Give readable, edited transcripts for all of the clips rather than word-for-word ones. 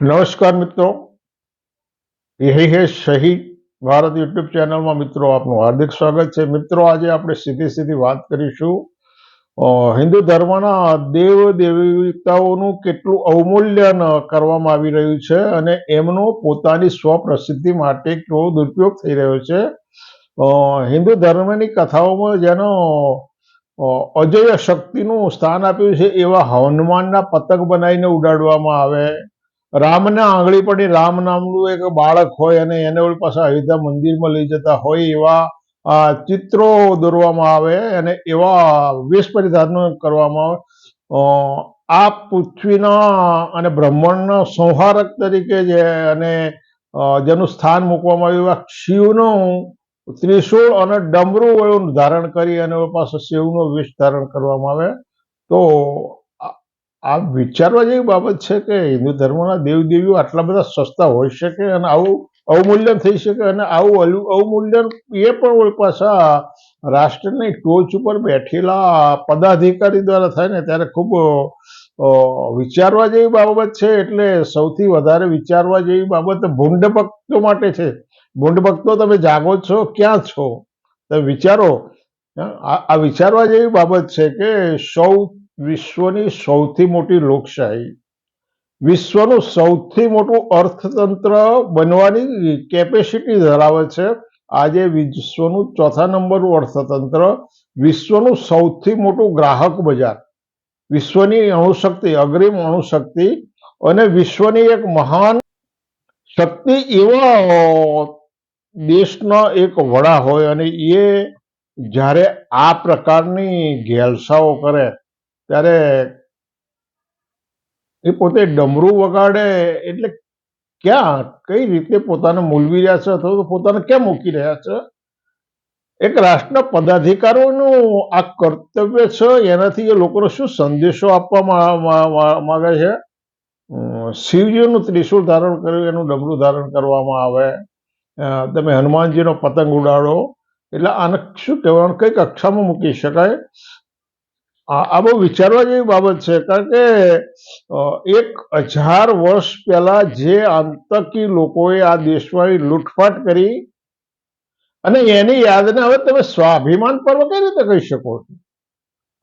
નમસ્કાર મિત્રો, યહી હે શહીદ ભારત યુટ્યુબ ચેનલમાં મિત્રો આપનું હાર્દિક સ્વાગત છે। મિત્રો આજે આપણે સીધી વાત કરીશું હિન્દુ ધર્મના દેવ દેવતાઓનું કેટલું અવમૂલ્યન કરવામાં આવી રહ્યું છે અને એમનો પોતાની સ્વપ્રસિદ્ધિ માટે કેવો દુરુપયોગ થઈ રહ્યો છે। હિન્દુ ધર્મની કથાઓમાં જેનો અજય શક્તિનું સ્થાન આપ્યું છે એવા હનુમાનના પતંગ બનાવીને ઉડાડવામાં આવે। રામના આંગળી પડી રામ નામનું એક બાળક હોય અને એને ઓલી પાસે અયોધ્યા મંદિરમાં લઈ જતા હોય એવા ચિત્રો દોરવામાં આવે અને એવા વેશ પરિધાન કરવામાં આવે। આ પૃથ્વીના અને બ્રહ્માંડના સંહારક તરીકે જે અને જેનું સ્થાન મૂકવામાં આવ્યું એવા શિવનું ત્રિશૂળ અને ડમરું ધારણ કરી અને પાસે શિવનો વેશ ધારણ કરવામાં આવે તો આ વિચારવા જેવી બાબત છે કે હિન્દુ ધર્મના દેવદેવીઓ આટલા બધા સસ્તા હોઈ શકે અને આવું અવમૂલ્યન થઈ શકે અને આવું અવમૂલ્યન એ પણ પાછા રાષ્ટ્રની ટોચ ઉપર બેઠેલા પદાધિકારી દ્વારા થાય ને ત્યારે ખૂબ વિચારવા જેવી બાબત છે। એટલે સૌથી વધારે વિચારવા જેવી બાબત ભૂંડ ભક્તો માટે છે। ભૂંડ ભક્તો તમે જાગો છો ક્યાં છો તમે વિચારો। આ વિચારવા જેવી બાબત છે કે વિશ્વની સૌથી મોટી લોકશાહી, વિશ્વનું સૌથી મોટું અર્થતંત્ર બનવાની કેપેસિટી ધરાવે છે। આજે વિશ્વનું ચોથા નંબરનું અર્થતંત્ર, વિશ્વનું સૌથી મોટું ગ્રાહક બજાર, વિશ્વની અણુશક્તિ, અગ્રીમ અણુશક્તિ અને વિશ્વની એક મહાન શક્તિ એવા દેશના એક વડા હોય અને એ જ્યારે આ પ્રકારની ઘેલસાઓ કરે ત્યારે એ પોતે ડમરું વગાડે એટલે ક્યાં કઈ રીતે પોતાને મૂલવી રહ્યા છે અથવા તો પોતાને કેમ મૂકી રહ્યા છે। એક રાષ્ટ્રના પદાધિકારીઓનું આ કર્તવ્ય છે, એનાથી એ લોકોને શું સંદેશો આપવા માંગે છે। શિવજીનું ત્રિશૂળ ધારણ કર્યું, એનું ડમરું ધારણ કરવામાં આવે, તમે હનુમાનજીનો પતંગ ઉડાડો એટલે આને શું કહેવાનું, કઈ કક્ષામાં મૂકી શકાય। આ બહુ વિચારવા જેવી બાબત છે કારણ કે 1000 વર્ષ પહેલા જે આતંકી લોકોએ આ દેશમાં લૂંટફાટ કરી અને એની યાદને હવે તમે સ્વાભિમાન પર્વ કઈ રીતે કહી શકો છો?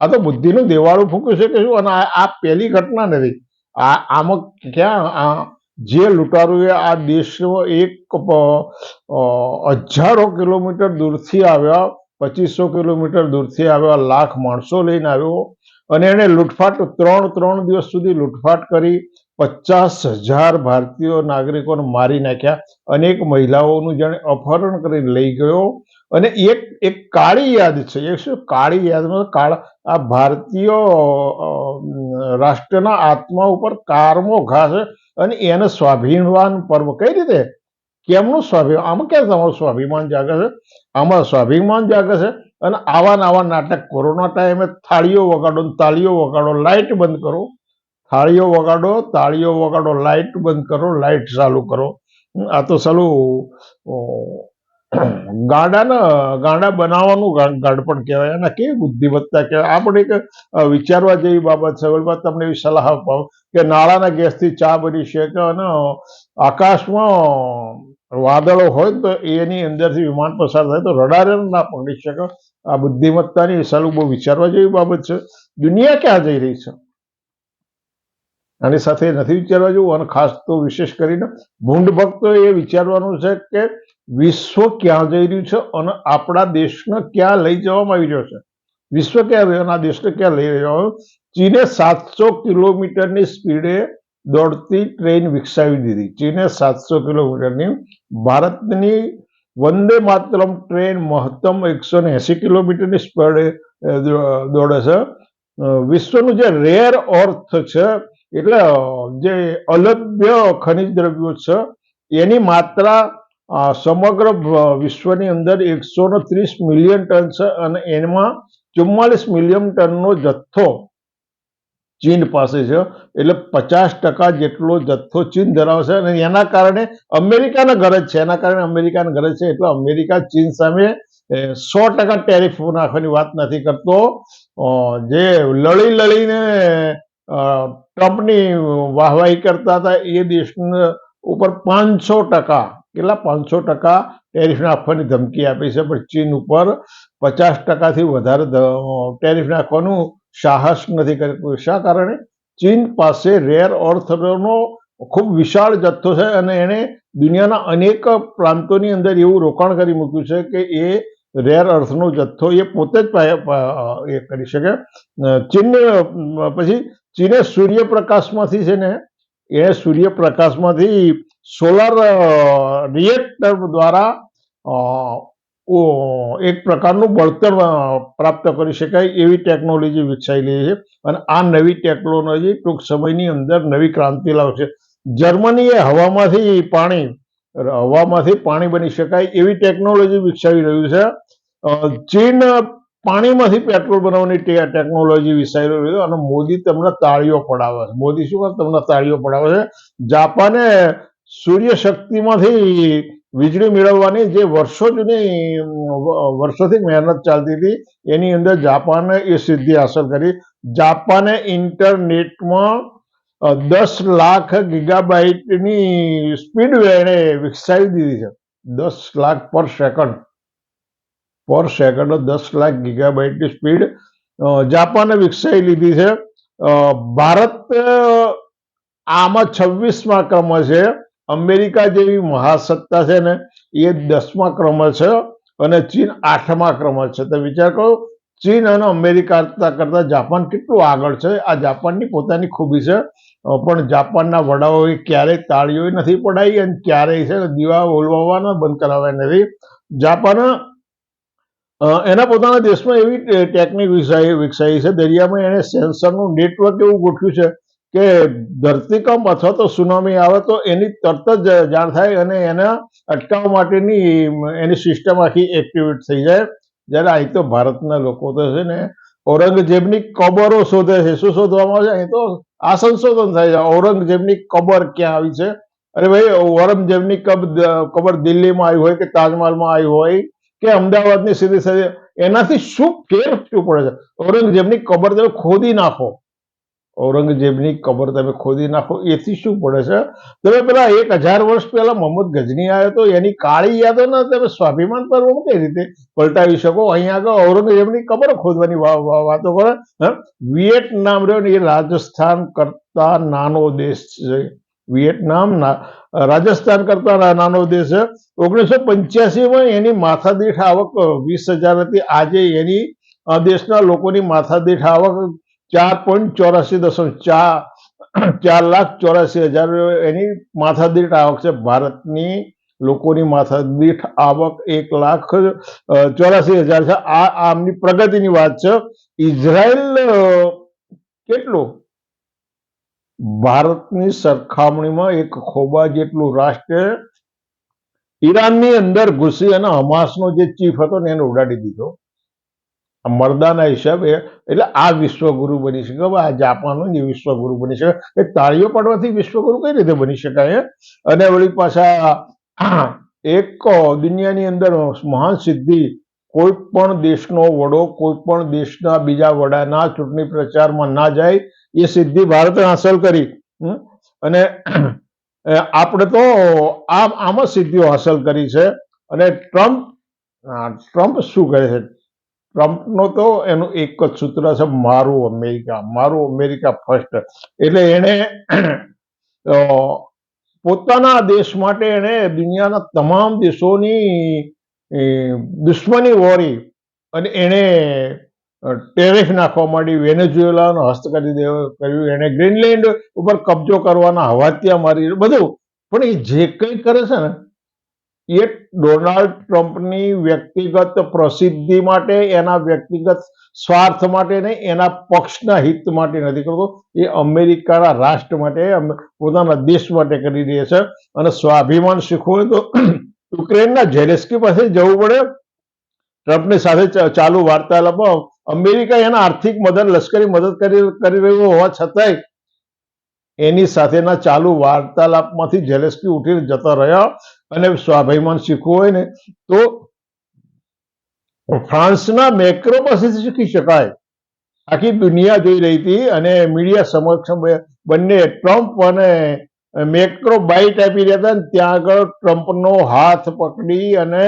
આ તો બુદ્ધિનું દેવાળું ફૂંક્યું છે કે શું? અને આ પહેલી ઘટના નથી। આમાં ક્યાં જે લૂંટારુએ આ દેશમાં હજારો કિલોમીટર દૂરથી આવ્યા, 2500 કિલોમીટર દૂરથી આવ્યા, લાખ માણસો લઈને આવ્યો અને એને લૂંટફાટ 3 દિવસ સુધી લૂંટફાટ કરી 50,000 ભારતીય નાગરિકોને મારી નાખ્યા, અનેક મહિલાઓનું જેણે અપહરણ કરીને લઈ ગયો અને એક કાળી યાદ છે। એ શું કાળી યાદમાં આ ભારતીય રાષ્ટ્રના આત્મા ઉપર કારમો ઘા છે અને એને સ્વાભિમાન પર્વ કઈ રીતે, કેમનું સ્વાભિમાન, આમાં ક્યાં તમારું સ્વાભિમાન જાગે છે? આમાં સ્વાભિમાન જાગે છે અને આવા નાટક કોરોના ટાઈમે થાળીઓ વગાડો, તાળીઓ વગાડો, લાઇટ બંધ કરો, થાળીઓ વગાડો, તાળીઓ વગાડો, લાઇટ બંધ કરો, લાઇટ ચાલુ કરો। આ તો સાલું ગાંડા બનાવવાનું ગાંડપણ કહેવાય, એના કેવી બુદ્ધિમત્તા કહેવાય। આ પણ એક વિચારવા જેવી બાબત છે। ઓલી વાત તમને એવી સલાહ આપો કે નાળાના ગેસથી ચા બની શકે અને આકાશમાં વાદળો હોય તો એની અંદરથી વિમાન પસાર થાય તો રડાર ના પકડી શકે। આ બુદ્ધિમત્તાની સાલું બહુ વિચારવા જેવી બાબત છે। દુનિયા ક્યાં જઈ રહી છે આની સાથે નથી વિચારવા જેવું। અને ખાસ તો વિશેષ કરીને ભૂંડ ભક્તો એ વિચારવાનું છે કે વિશ્વ ક્યાં જઈ રહ્યું છે અને આપણા દેશને ક્યાં લઈ જવામાં આવી રહ્યો છે। વિશ્વ ક્યાં આ દેશને ક્યાં લઈ રહ્યો? ચીને 700 કિલોમીટરની સ્પીડે દોડતી ટ્રેન વિકસાવી દીધી। ચીને 700 કિલોમીટરની, ભારતની વંદે માતરમ ટ્રેન મહત્તમ 180 કિલોમીટરની સ્પીડે દોડે છે। વિશ્વનું જે રેર અર્થ છે એટલે જે અલભ્ય ખનિજ દ્રવ્યો છે એની માત્રા સમગ્ર વિશ્વની અંદર 130 મિલિયન ટન છે અને એમાં 44 મિલિયન ટનનો જથ્થો ચીન પાસે છે। એટલે 50% જેટલો જથ્થો ચીન ધરાવે છે અને એના કારણે અમેરિકાના ગરજ છે, એના કારણે અમેરિકાના ગરજ છે એટલે અમેરિકા ચીન સામે 100% ટેરિફ નાખવાની વાત નથી કરતો। જે લડીને ટ્રમ્પની વાહવાહી કરતા હતા એ દેશને ઉપર 500%, કેટલા 500% ટેરિફ નાખવાની ધમકી આપી છે, પણ ચીન ઉપર 50%થી વધારે ટેરિફ નાખવાનું સાહસ નથી કર્યું. શા કારણે? ચીન પાસે રેર અર્થનો ખૂબ વિશાળ જથ્થો છે અને એને દુનિયાના અનેક પ્રાંતોની અંદર એવું રોકાણ કરી મૂક્યું છે કે એ રેર અર્થનો જથ્થો એ પોતે જ એ કરી શકે. ચીનને પછી ચીને સૂર્યપ્રકાશમાંથી છે ને, એ સૂર્યપ્રકાશમાંથી સોલાર રિએક્ટર દ્વારા એક પ્રકારનું બળતણ પ્રાપ્ત કરી શકાય એવી ટેકનોલોજી વિકસાયેલી છે અને આ નવી ટેકનોલોજી ટૂંક સમયની અંદર નવી ક્રાંતિ લાવશે. જર્મનીએ હવામાંથી પાણી બની શકાય એવી ટેકનોલોજી વિકસાવી રહ્યું છે. ચીન પાણીમાંથી પેટ્રોલ બનાવવાની ટેકનોલોજી વિકસાવી રહ્યું છે અને મોદી તમને તાળીઓ પડાવે છે. મોદી શું કરે? તમને તાળીઓ પડાવે છે. જાપાને સૂર્યશક્તિમાંથી વીજળી મેળવવાની જે વર્ષોથી મહેનત ચાલતી હતી એની અંદર જાપાને એ સિદ્ધિ હાંસલ કરી. જાપાને ઇન્ટરનેટમાં 10 લાખ ગીગાબાઇટની સ્પીડ એને વિકસાવી દીધી છે. 10 લાખ પર સેકન્ડ 10 લાખ ગીગાબાઇટની સ્પીડ જાપાને વિકસાવી લીધી છે. ભારત આમાં 26મા ક્રમે છે. અમેરિકા જેવી મહાસત્તા છે ને એ 10મા ક્રમે છે અને ચીન 8મા ક્રમે છે. તો વિચાર કરો, ચીન અને અમેરિકા કરતા જાપાન કેટલું આગળ છે. આ જાપાનની પોતાની ખૂબી છે, પણ જાપાનના વડાઓએ ક્યારેય તાળીઓ નથી પડાવી અને ક્યારેય છે દીવા ઓલવાના બંધ કરાવ્યા નથી. જાપાન એના પોતાના દેશમાં એવી ટેકનિક વિકસાવી છે. દરિયામાં એને સેન્સરનું નેટવર્ક એવું ગોઠવ્યું છે કે ધરતીકંપ અથવા તો સુનામી આવે તો એની તરત જ જાણ થાય અને એના અટકાવવા માટેની એની સિસ્ટમ આખી એક્ટિવેટ થઈ જાય. જ્યારે અહીં તો ભારતના લોકો તો છે ને ઔરંગઝેબની કબરો શોધે છે. શું શોધવામાં આવે છે? અહીં તો આ સંશોધન થાય છે. ઔરંગઝેબની કબર ક્યાં આવી છે? અરે ભાઈ, ઔરંગઝેબની કબર દિલ્હીમાં આવી હોય કે તાજમહાલમાં આવી હોય કે અમદાવાદની સીધી એનાથી શું ફેર શું પડે છે? ઔરંગઝેબની કબર તમે ખોદી નાખો, એથી શું પડે છે? તમે પેલા 1000 વર્ષ પહેલા મોહમ્મદ ગઝની આવ્યો તો એની કાળી યાદોને તમે સ્વાભિમાન પર્વમાં કઈ રીતે પલટાવી શકો? અહીંયા આગળ ઔરંગઝેબની કબર ખોદવાની વાતો કરે. વિયેટનામ રહ્યો ને એ રાજસ્થાન કરતા નાનો દેશ છે. રાજસ્થાન કરતા નાનો દેશ છે. 1985માં એની માથાદીઠ આવક 20,000 હતી. આજે એની દેશના લોકોની માથાદીઠ આવક 4,84,000 એની માથાદીઠ આવક છે. ભારતની લોકોની માથાદીઠ આવક 1,84,000 છે. આ આમની પ્રગતિની વાત છે. ઇઝરાયલ કેટલું ભારતની સરખામણીમાં એક ખોબા જેટલું રાષ્ટ્ર ઈરાનની અંદર ઘૂસી અને હમાસનો જે ચીફ હતો ને એને ઉડાડી દીધો મર્દાના હિસાબે. એટલે આ વિશ્વગુરુ બની શકે. આ જાપાનો જે વિશ્વગુરુ બની શકે. એ તાળીઓ પાડવાથી વિશ્વગુરુ કઈ રીતે બની શકાય? અને વળી પાછા એક દુનિયાની અંદર મહાન સિદ્ધિ, કોઈ પણ દેશનો વડો કોઈ પણ દેશના બીજા વડાના ચૂંટણી પ્રચારમાં ના જાય એ સિદ્ધિ ભારતે હાંસલ કરી. અને આપણે તો આમાં સિદ્ધિઓ હાંસલ કરી છે. અને ટ્રમ્પ શું કહે છે? ટ્રમ્પનો તો એનું એક જ સૂત્ર છે, મારું અમેરિકા ફર્સ્ટ. એટલે એને પોતાના દેશ માટે એને દુનિયાના તમામ દેશોની દુશ્મની વોરી અને એને ટેરિફ નાખવા માંડી. વેનેઝુએલાનો હસ્તગત કર્યું, એને ગ્રીનલેન્ડ ઉપર કબજો કરવાના હવાતિયા મારી, બધું. પણ એ જે કંઈ કરે છે ને એ ડોનાલ્ડ ટ્રમ્પની વ્યક્તિગત પ્રસિદ્ધિ માટે, એના વ્યક્તિગત સ્વાર્થ માટે નહીં, એના પક્ષના હિત માટે નથી કરતો. એ અમેરિકાના રાષ્ટ્ર માટે, પોતાના દેશ માટે કરી રહ્યા છે. અને સ્વાભિમાન શીખવું હોય તો યુક્રેનના ઝેલેન્સ્કી પાસે જવું પડે. ટ્રમ્પની સાથે ચાલુ વાર્તાલાપમાં અમેરિકા એના આર્થિક મદદ, લશ્કરી મદદ કરી રહ્યું હોવા છતાંય એની સાથેના ચાલુ વાર્તાલાપમાંથી ઝેલેન્સ્કી ઉઠીને જતા રહ્યા. અને સ્વાભિમાન શીખવું હોય ને તો ફ્રાન્સના મેક્રો પાસેથી શીખી શકાય. આખી દુનિયા જોઈ રહી હતી અને મીડિયા સમક્ષ બંને ટ્રમ્પ અને મેક્રો બાઇટ આપી રહ્યા હતા. ત્યાં આગળ ટ્રમ્પનો હાથ પકડી અને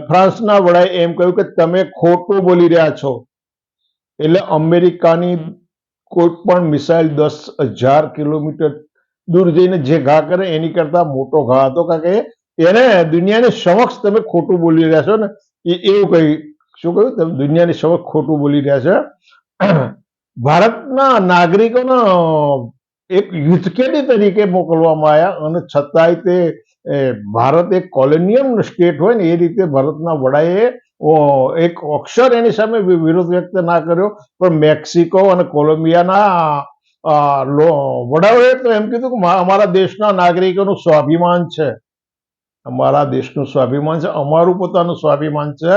ફ્રાન્સના વડાએ એમ કહ્યું કે તમે ખોટું બોલી રહ્યા છો. એટલે અમેરિકાની કોઈ પણ મિસાઇલ 10,000 કિલોમીટર દૂર જઈને જે ઘા કરે એની કરતા મોટો ઘા હતો, કારણ કે એને દુનિયાની સમક્ષ તમે ખોટું બોલી રહ્યા છો ને, એવું કહી શું કહ્યું, તમે દુનિયાની સમક્ષ ખોટું બોલી રહ્યા છે. ભારતના નાગરિકોનો એક યુદ્ધકેદી તરીકે મોકલવામાં આવ્યા અને છતાંય તે ભારત એક કોલોનિયલ સ્ટેટ હોય ને એ રીતે ભારતના વડાએ એક અક્ષર એની સામે વિરોધ વ્યક્ત ના કર્યો. પણ મેક્સિકો અને કોલંબિયાના વડાઓએ તો એમ કીધું કે અમારા દેશના નાગરિકોનું સ્વાભિમાન છે, અમારા દેશનું સ્વાભિમાન છે, અમારું પોતાનું સ્વાભિમાન છે,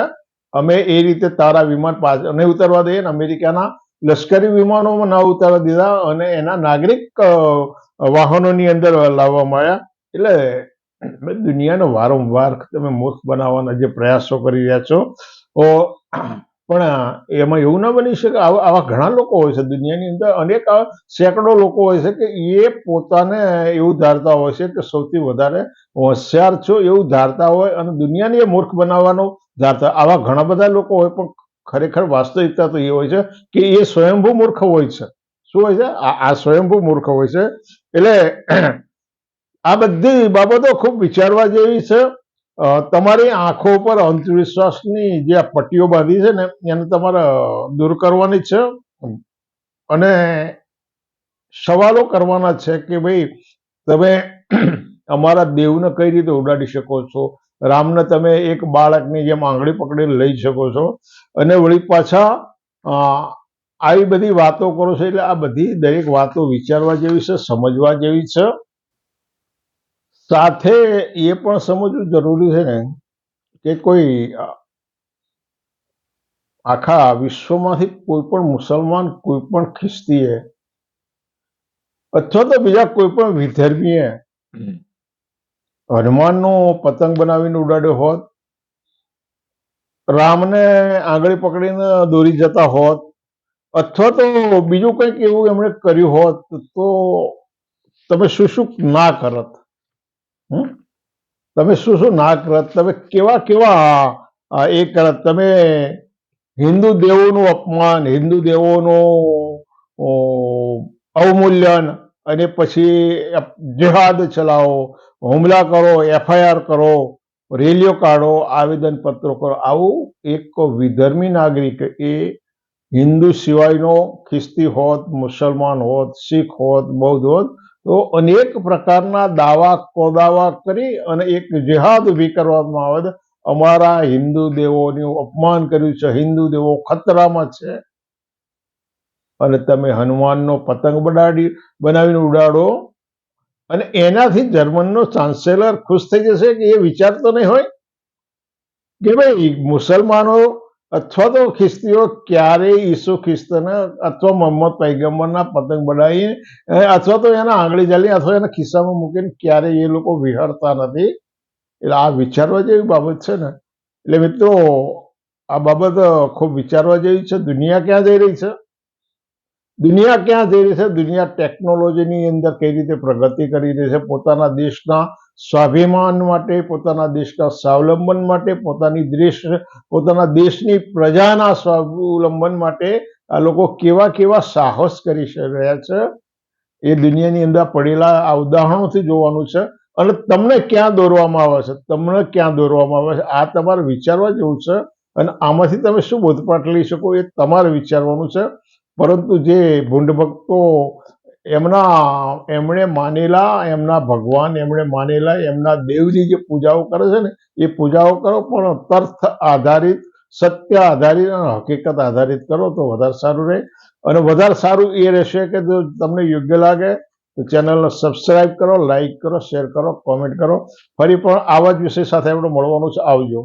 અમે એ રીતે તારા વિમાન પાછળ નહીં ઉતરવા દઈએ. અમેરિકાના લશ્કરી વિમાનોમાં ના ઉતારવા દીધા અને એના નાગરિક વાહનોની અંદર લાવવામાં આવ્યા. એટલે દુનિયાને વારંવાર તમે મૂર્ખ બનાવવાના જે પ્રયાસો કરી રહ્યા છો, પણ એમાં એવું ના બની શકે. આવા ઘણા લોકો હોય છે દુનિયાની અંદર, અનેક સેંકડો લોકો હોય છે કે એ પોતાને એવું ધારતા હોય છે કે સૌથી વધારે હોશિયાર છો એવું ધારતા હોય અને દુનિયાને એ મૂર્ખ બનાવવાનો ધારતા. આવા ઘણા બધા લોકો હોય, પણ ખરેખર વાસ્તવિકતા તો એ હોય છે કે એ સ્વયંભૂ મૂર્ખ હોય છે. શું હોય છે? આ સ્વયંભૂ મૂર્ખ હોય છે. એટલે આ બધી બાબતો ખૂબ વિચારવા જેવી છે. તમારી આંખો પર અંધવિશ્વાસની જે આ પટ્ટીઓ બાંધી છે ને એને તમારે દૂર કરવાની છે અને સવાલો કરવાના છે કે ભાઈ તમે અમારા દેવને કઈ રીતે ઉડાડી શકો છો? રામને તમે એક બાળકની જેમ આંગળી પકડીને લઈ શકો છો અને વળી પાછા આવી બધી વાતો કરો છો. એટલે આ બધી દરેક વાતો વિચારવા જેવી છે, સમજવા જેવી છે. સાથે એ પણ સમજવું જરૂરી છે ને કે કોઈ આખા વિશ્વમાંથી કોઈ પણ મુસલમાન, કોઈ પણ ખ્રિસ્તીએ અથવા તો બીજા કોઈ પણ વિધર્મીએ હનુમાનનો પતંગ બનાવીને ઉડાડ્યો હોત, રામને આંગળી પકડીને દોરી જતા હોત, અથવા તો બીજું કંઈક એવું એમણે કર્યું હોત, તો તમે શું શું ના કરત? તમે શું શું ના કરત? તમે કેવા કેવા એ કરત? તમે હિન્દુ દેવોનું અપમાન, હિન્દુ દેવોનું અવમૂલ્યન અને પછી જિહાદ ચલાવો, હુમલા કરો, FIR કરો, રેલીઓ કાઢો, આવેદનપત્રો કરો. આવું એક વિધર્મી નાગરિક, એ હિન્દુ સિવાયનો ખ્રિસ્તી હોત, મુસલમાન હોત, શીખ હોત, બૌદ્ધ હોત, તો અનેક પ્રકારના દાવા કોદાવા કરી અને એક જિહાદ ઊભી કરવામાં આવે. અમારા હિન્દુ દેવોનું અપમાન કર્યું છે, હિન્દુ દેવો ખતરામાં છે, અને તમે હનુમાનનો પતંગ બનાવીને ઉડાડો અને એનાથી જર્મનનો ચાન્સેલર ખુશ થઈ જશે કે એ વિચારતો નહીં હોય કે ભાઈ મુસલમાનો અથવા તો ખ્રિસ્તીઓ ક્યારેય ઈસુ ખ્રિસ્તને અથવા મોહમ્મદ પૈગંબરના પતંગ બનાવીને અથવા તો એના આંગળી જાલી અથવા એના ખિસ્સામાં મૂકીને ક્યારેય એ લોકો વિહરતા નથી. એટલે આ વિચારવા જેવી બાબત છે ને. એટલે મિત્રો, આ બાબત ખૂબ વિચારવા જેવી છે. દુનિયા ક્યાં જઈ રહી છે? દુનિયા ક્યાં જઈ રહી છે? દુનિયા ટેકનોલોજીની અંદર કઈ રીતે પ્રગતિ કરી રહી છે? પોતાના દેશના સ્વાભિમાન માટે, પોતાના દેશના સ્વાવલંબન માટે, પોતાના દેશની પ્રજાના સ્વાવલંબન માટે આ લોકો કેવા કેવા સાહસ કરી રહ્યા છે એ દુનિયાની અંદર પડેલા આ ઉદાહરણોથી જોવાનું છે. અને તમને ક્યાં દોરવામાં આવે છે? તમને ક્યાં દોરવામાં આવે છે? આ તમારે વિચારવા જેવું છે. અને આમાંથી તમે શું બોધપાઠ લઈ શકો એ તમારે વિચારવાનું છે. પરંતુ જે ભૂંડ ભક્તો એમણે માનેલા એમના ભગવાન, એમણે માનેલા એમના દેવની જે પૂજાઓ કરે છે ને, એ પૂજાઓ કરો, પણ તર્ક આધારિત, સત્ય આધારિત અને હકીકત આધારિત કરો તો વધારે સારું રહે. અને વધારે સારું એ રહેશે કે જો તમને યોગ્ય લાગે તો ચેનલને સબસ્ક્રાઇબ કરો, લાઈક કરો, શેર કરો, કોમેન્ટ કરો. ફરી પણ આવા જ વિષય સાથે આપણે મળવાનું છે. આવજો.